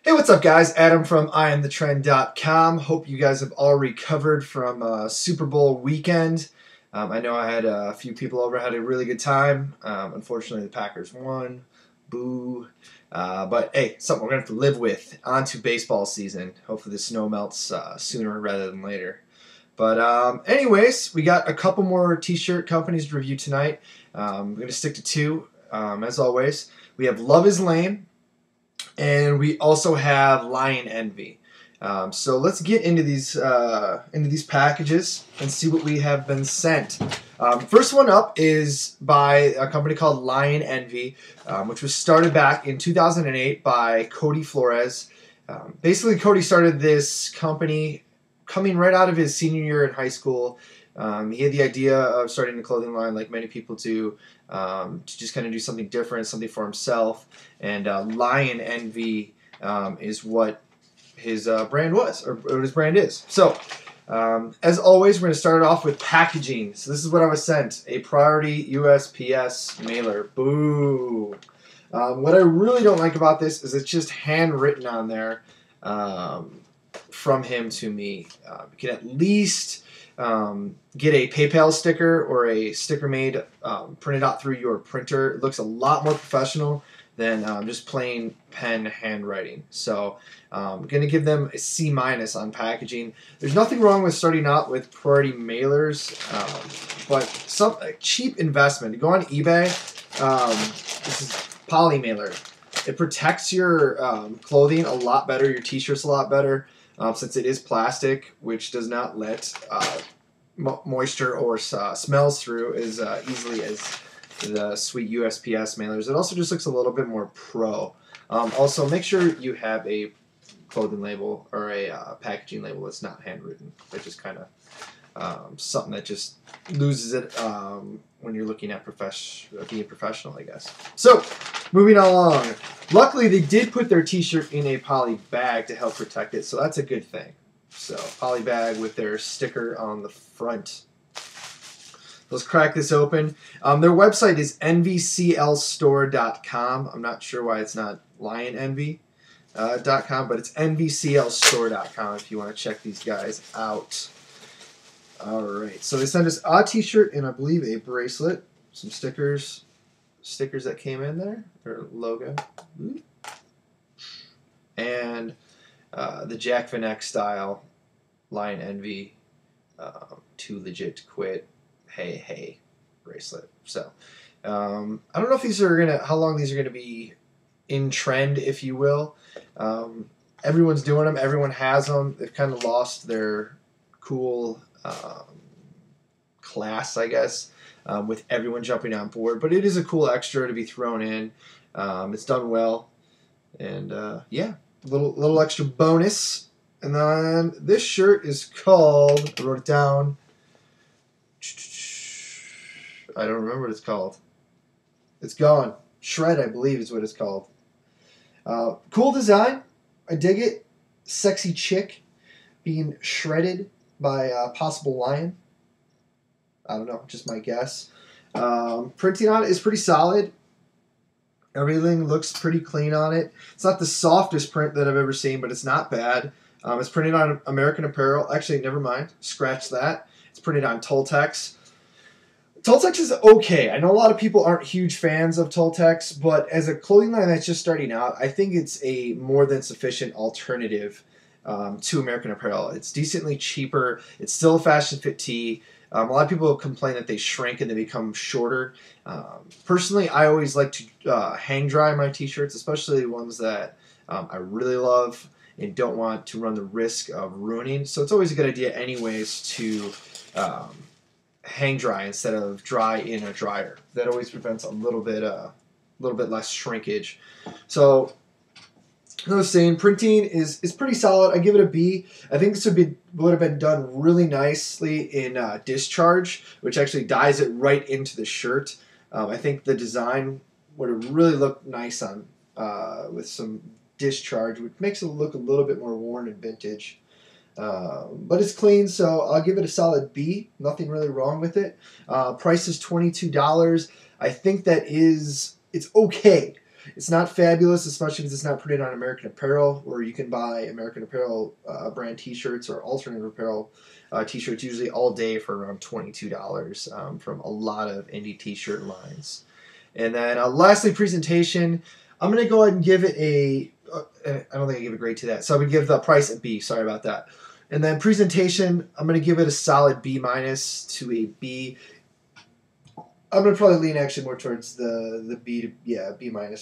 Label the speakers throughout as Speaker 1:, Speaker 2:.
Speaker 1: Hey, what's up, guys? Adam from IAMTHETREND.com. Hope you guys have all recovered from Super Bowl weekend. I know I had a few people over, had a really good time. Unfortunately, the Packers won. Boo. But hey, something we're going to have to live with. On to baseball season. Hopefully the snow melts sooner rather than later. But anyways, we got a couple more t-shirt companies to review tonight. I'm going to stick to two, as always. We have Love is Lame. And we also have Lion Envy. So let's get into these packages and see what we have been sent. First one up is by a company called Lion Envy, which was started back in 2008 by Cody Flores. Basically, Cody started this company coming right out of his senior year in high school. He had the idea of starting a clothing line like many people do, to just kind of do something different, something for himself. And Lion Envy is what his brand was, or what his brand is. So, as always, we're going to start it off with packaging. So this is what I was sent, a priority USPS mailer. Boo! What I really don't like about this is it's just handwritten on there from him to me. You can at least get a PayPal sticker or a sticker made, printed out through your printer. It looks a lot more professional than just plain pen handwriting. So I'm going to give them a C- on packaging. There's nothing wrong with starting out with priority mailers, but some cheap investment. Go on eBay. This is poly mailer. It protects your clothing a lot better, your t-shirts a lot better. Since it is plastic, which does not let moisture or smells through as easily as the sweet USPS mailers. It also just looks a little bit more pro. Also, make sure you have a clothing label or a packaging label that's not handwritten. It's just kind of something that just loses it when you're looking at being professional, I guess. So, moving along. Luckily, they did put their t-shirt in a poly bag to help protect it, so that's a good thing. So, poly bag with their sticker on the front. Let's crack this open. Their website is nvclstore.com. I'm not sure why it's not lionenvy.com, but it's nvclstore.com if you want to check these guys out. All right, so they sent us a t-shirt and I believe a bracelet, some stickers that came in there, or logo, and the Jack Van Eyck style Lion Envy, too legit to quit, hey bracelet. So I don't know if these are how long these are gonna be in trend, if you will. Everyone's doing them, everyone has them. They've kind of lost their cool class, I guess, with everyone jumping on board. But it is a cool extra to be thrown in. It's done well, and yeah, little extra bonus. And then this shirt is called, I wrote it down, I don't remember what it's called. It's gone. Shred, I believe, is what it's called. Cool design. I dig it. Sexy chick being shredded by a possible lion. I don't know, just my guess. Printing on it is pretty solid. Everything looks pretty clean on it. It's not the softest print that I've ever seen, but it's not bad. It's printed on American Apparel. Actually, never mind. Scratch that. It's printed on Toltex. Toltex is okay. I know a lot of people aren't huge fans of Toltex, but as a clothing line that's just starting out, I think it's a more than sufficient alternative to American Apparel. It's decently cheaper. It's still a fashion fit tee. A lot of people complain that they shrink and they become shorter. Personally, I always like to hang dry my t-shirts, especially ones that I really love and don't want to run the risk of ruining. So it's always a good idea anyways to hang dry instead of dry in a dryer. That always prevents a little bit less shrinkage. So, I was saying, printing is pretty solid. I give it a B. I think this would have been done really nicely in discharge, which actually dyes it right into the shirt. I think the design would have really looked nice on with some discharge, which makes it look a little bit more worn and vintage. But it's clean, so I'll give it a solid B. Nothing really wrong with it. Price is $22. I think it's okay. It's not fabulous, especially because it's not printed on American Apparel, where you can buy American Apparel brand T-shirts or alternative apparel T-shirts usually all day for around $22 from a lot of indie T-shirt lines. And then lastly, presentation. I'm going to go ahead and give it a... I don't think I gave a grade to that. So I'm going to give the price a B. Sorry about that. And then presentation, I'm going to give it a solid B- to a B. I'm going to probably lean actually more towards the B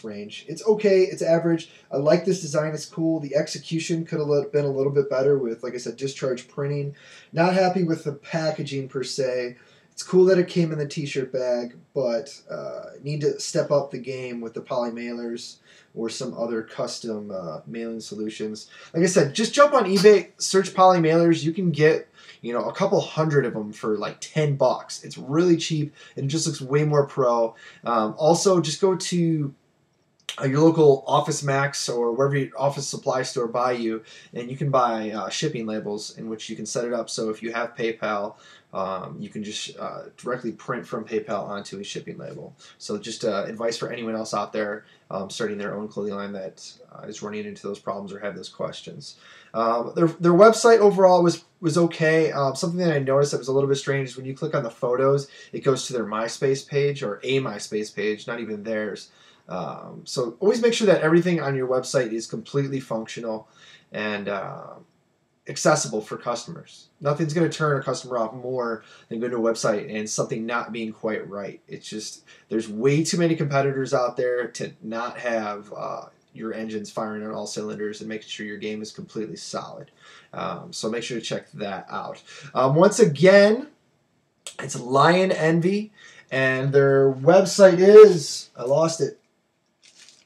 Speaker 1: range. It's okay. It's average. I like this design. It's cool. The execution could have been a little bit better with, like I said, discharge printing. Not happy with the packaging per se. It's cool that it came in the T-shirt bag, but need to step up the game with the poly mailers or some other custom mailing solutions. Like I said, just jump on eBay, search poly mailers. You can get a couple hundred of them for like $10. It's really cheap and it just looks way more pro. Also, just go to your local Office Max or wherever your office supply store buy you, and you can buy shipping labels in which you can set it up so if you have PayPal, you can just directly print from PayPal onto a shipping label. So just advice for anyone else out there starting their own clothing line that is running into those problems or have those questions. Their website overall was okay. Something that I noticed that was a little bit strange is when you click on the photos, it goes to their MySpace page or a MySpace page, not even theirs. So always make sure that everything on your website is completely functional and accessible for customers. Nothing's going to turn a customer off more than going to a website and something not being quite right. It's just there's way too many competitors out there to not have your engines firing on all cylinders and making sure your game is completely solid. So make sure to check that out. Once again, it's Lion Envy, and their website is, I lost it,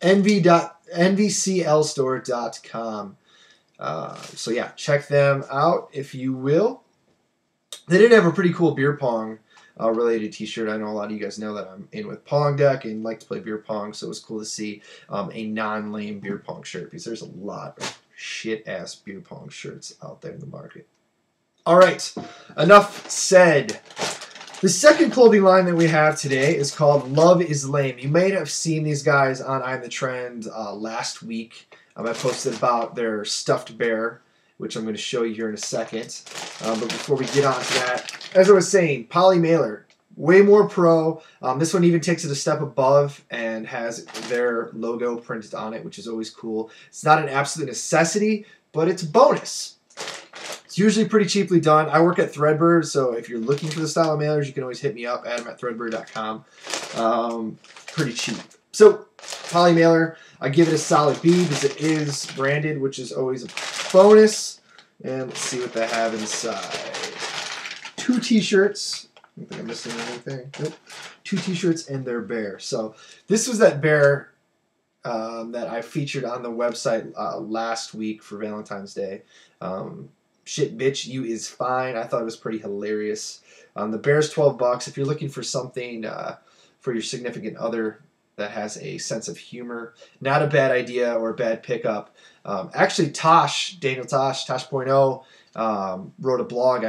Speaker 1: nvclstore.com. So yeah, check them out if you will. They did have a pretty cool beer pong related T-shirt. I know a lot of you guys know that I'm in with Pong Deck and like to play beer pong, so it was cool to see a non-lame beer pong shirt because there's a lot of shit-ass beer pong shirts out there in the market. All right, enough said. The second clothing line that we have today is called Love is Lame. You may have seen these guys on I'm the Trend last week. I posted about their stuffed bear, which I'm going to show you here in a second. But before we get on to that, as I was saying, poly mailer, way more pro. This one even takes it a step above and has their logo printed on it, which is always cool. It's not an absolute necessity, but it's a bonus. It's usually pretty cheaply done. I work at Threadbird, so if you're looking for the style of mailers, you can always hit me up, adam@threadbird.com. Pretty cheap. So, poly mailer, I give it a solid B because it is branded, which is always a bonus. And let's see what they have inside. 2 T-shirts. I don't think I'm missing anything. Nope. 2 T-shirts and their bear. So this was that bear that I featured on the website last week for Valentine's Day. Shit, bitch, you is fine. I thought it was pretty hilarious. The bear's $12. If you're looking for something for your significant other that has a sense of humor, not a bad idea or a bad pickup. Actually, Daniel Tosh, Tosh.0, wrote a blog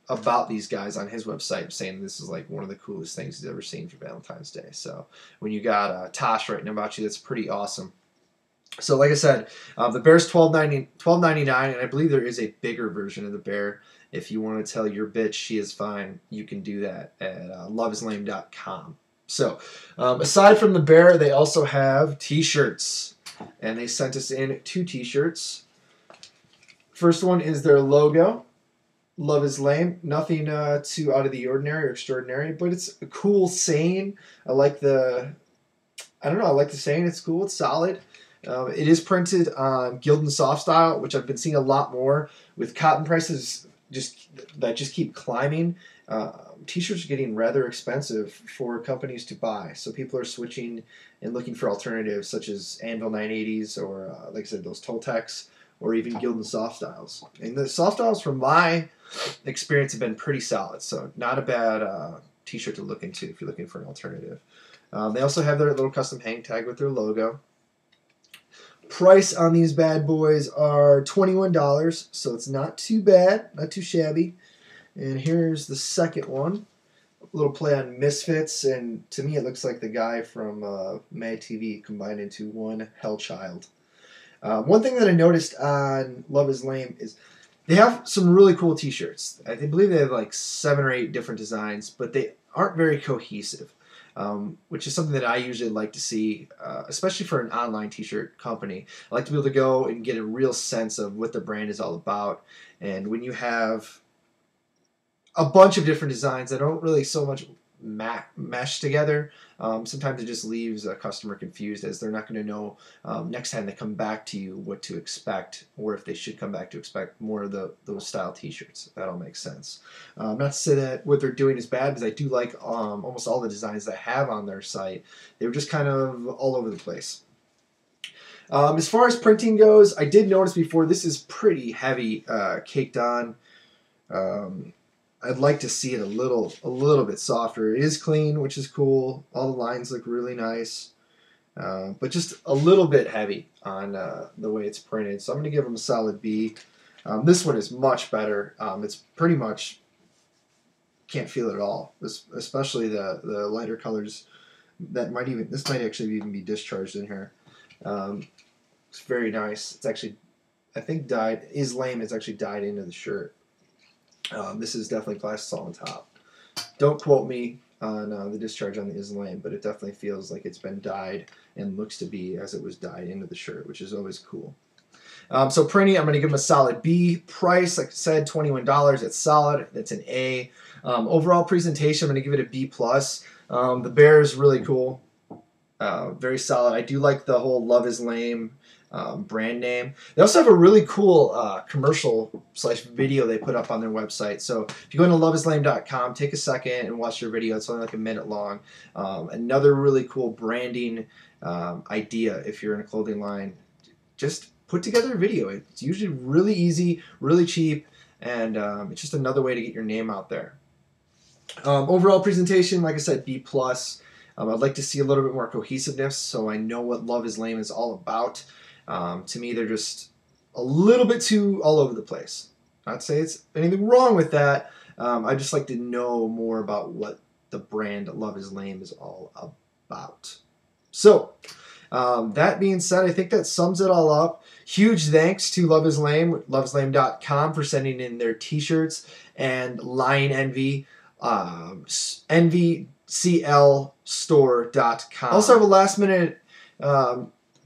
Speaker 1: about these guys on his website saying this is like one of the coolest things he's ever seen for Valentine's Day. So when you got Tosh writing about you, that's pretty awesome. So like I said, the bear's $12.99, and I believe there is a bigger version of the bear. If you want to tell your bitch she is fine, you can do that at loveislame.com. So aside from the bear, they also have T-shirts, and they sent us in 2 T-shirts. First one is their logo, Love is Lame. Nothing too out of the ordinary or extraordinary, but it's a cool saying. I like the saying. It's cool. It's solid. It is printed on Gildan Soft Style, which I've been seeing a lot more with cotton prices just keep climbing. T-shirts are getting rather expensive for companies to buy, so people are switching and looking for alternatives such as Anvil 980s or, like I said, those Toltecs or even Gildan Soft Styles. And the Soft Styles, from my experience, have been pretty solid, so not a bad T-shirt to look into if you're looking for an alternative. They also have their little custom hang tag with their logo. Price on these bad boys are $21, so it's not too bad, not too shabby. And here's the second one. little play on Misfits, and to me it looks like the guy from Mad TV combined into one hell child. One thing that I noticed on Love Is Lame is they have some really cool t-shirts. I believe they have like 7 or 8 different designs, but they aren't very cohesive, which is something that I usually like to see, especially for an online t-shirt company. I like to be able to go and get a real sense of what the brand is all about. And when you have a bunch of different designs that don't really so much mesh together, sometimes it just leaves a customer confused, as they're not going to know next time they come back to you what to expect, or if they should come back to expect more of those style t-shirts. If that all makes sense. Not to say that what they're doing is bad, because I do like almost all the designs they have on their site. They were just kind of all over the place. As far as printing goes, I did notice before, this is pretty heavy caked on. I'd like to see it a little bit softer. It is clean, which is cool. All the lines look really nice, but just a little bit heavy on the way it's printed. So I'm going to give them a solid B. This one is much better. It's pretty much, can't feel it at all, especially the lighter colors. This might actually even be discharged in here. It's very nice. It's actually, I think Is Lame is actually dyed into the shirt. This is definitely glass on top. Don't quote me on the discharge on the Is Lame, but it definitely feels like it's been dyed and looks to be as it was dyed into the shirt, which is always cool. So printing, I'm going to give them a solid B. Price, like I said, $21. It's solid. It's an A. Overall presentation, I'm going to give it a B+. The bear is really cool. Very solid. I do like the whole Love Is Lame brand name. They also have a really cool commercial/video they put up on their website. So if you go into loveislame.com, take a second and watch their video. It's only like a minute long. Another really cool branding idea if you're in a clothing line. Just put together a video. It's usually really easy, really cheap, and it's just another way to get your name out there. Overall presentation, like I said, B+. I'd like to see a little bit more cohesiveness, so I know what Love Is Lame is all about. To me, they're just a little bit too all over the place. Not to say it's anything wrong with that. I just like to know more about what the brand Love Is Lame is all about. So, that being said, I think that sums it all up. Huge thanks to Love Is Lame, loveislame.com, for sending in their t-shirts, and Lion Envy, NVCLstore.com. Also have a last minute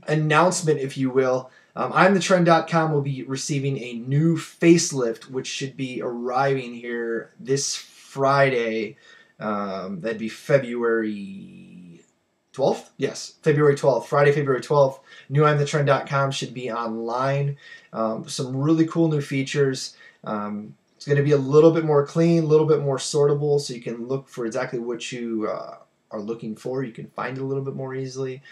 Speaker 1: announcement, if you will. IAMTHETREND.com will be receiving a new facelift, which should be arriving here this Friday. That'd be February 12th? Yes, February 12th. Friday, February 12th. New IAMTHETREND.com should be online. Some really cool new features. It's going to be a little bit more clean, a little bit more sortable, so you can look for exactly what you are looking for. You can find it a little bit more easily.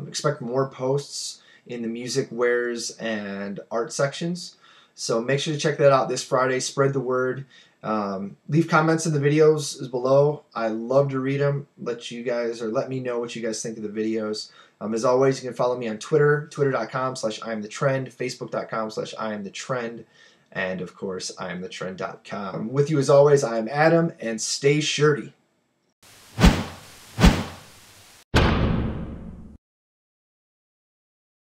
Speaker 1: Expect more posts in the music, wares, and art sections. So make sure to check that out this Friday. Spread the word. Leave comments in the videos below. I love to read them. Let me know what you guys think of the videos. As always, you can follow me on Twitter, twitter.com/IamTheTrend, facebook.com/IamTheTrend, and of course, IamTheTrend.com. With you as always, I am Adam, and stay shirty.